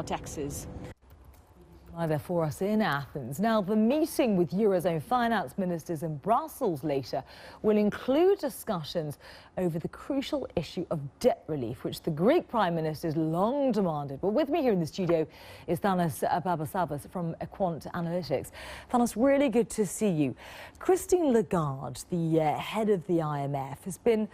taxes. Either for us in Athens. Now, the meeting with Eurozone finance ministers in Brussels later will include discussions over the crucial issue of debt relief, which the Greek Prime Minister has long demanded. But with me here in the studio is Thanos from Quant Analytics. Thanos, really good to see you. Christine Lagarde, the head of the IMF, has been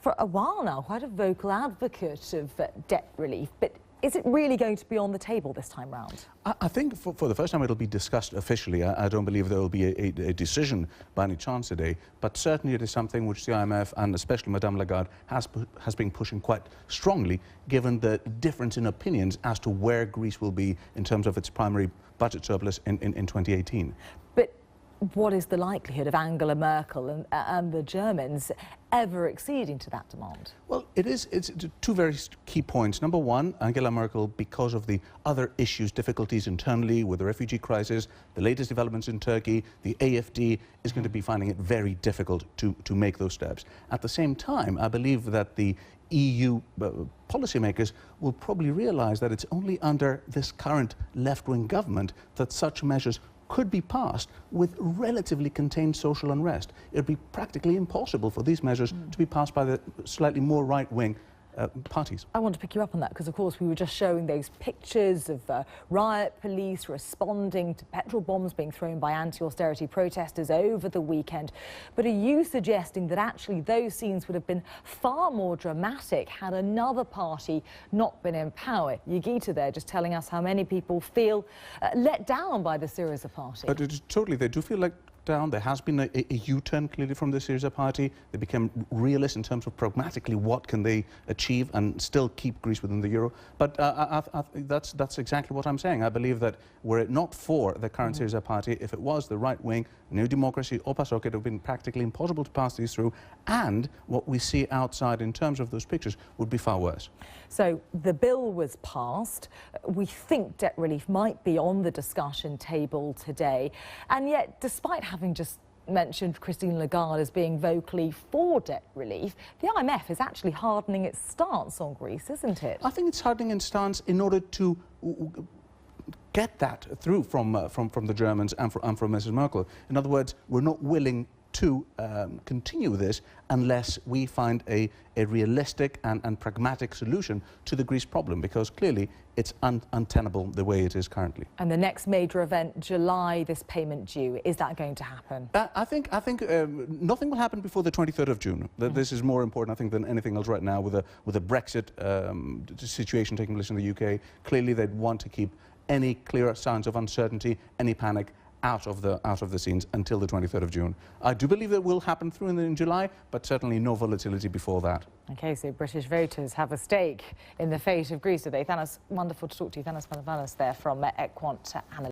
for a while now quite a vocal advocate of debt relief. But is it really going to be on the table this time round? I think for the first time it'll be discussed officially. I don't believe there will be a decision by any chance today, but certainly it is something which the IMF and especially Madame Lagarde has been pushing quite strongly, given the difference in opinions as to where Greece will be in terms of its primary budget surplus in 2018. But what is the likelihood of Angela Merkel and the Germans ever acceding to that demand? Well, it's two very key points. Number one, Angela Merkel, because of the other issues, difficulties internally with the refugee crisis, the latest developments in Turkey, the AfD is going to be finding it very difficult to make those steps. At the same time, I believe that the EU policymakers will probably realize that it's only under this current left-wing government that such measures could be passed with relatively contained social unrest. It would be practically impossible for these measures to be passed by the slightly more right-wing parties. I want to pick you up on that because, of course, we were just showing those pictures of riot police responding to petrol bombs being thrown by anti-austerity protesters over the weekend. But are you suggesting that actually those scenes would have been far more dramatic had another party not been in power? Yogita there just telling us how many people feel let down by the Syriza party. Totally, they do feel like down. There has been a U-turn clearly from the Syriza party. They became realist in terms of pragmatically what can they achieve and still keep Greece within the euro. But that's exactly what I'm saying. I believe that were it not for the current Syriza party, if it was the right wing, New Democracy or PASOK, it would have been practically impossible to pass these through. And what we see outside in terms of those pictures would be far worse. So the bill was passed. We think debt relief might be on the discussion table today. And yet, despite having just mentioned Christine Lagarde as being vocally for debt relief, the IMF is actually hardening its stance on Greece, isn't it? I think it's hardening its stance in order to get that through from the Germans and from Mrs. Merkel. In other words, we're not willing to continue this unless we find a realistic and pragmatic solution to the Greece problem, because clearly it's untenable the way it is currently. And the next major event, July, this payment due, is that going to happen? I think nothing will happen before the 23rd of June. This is more important, I think, than anything else right now with a Brexit situation taking place in the UK. Clearly they'd want to keep any clear signs of uncertainty, any panic, out of the scenes until the 23rd of June. I do believe that will happen through in July, but certainly no volatility before that. OK, so British voters have a stake in the fate of Greece today. Thanos, wonderful to talk to you. Thanos there from Quant Analytics.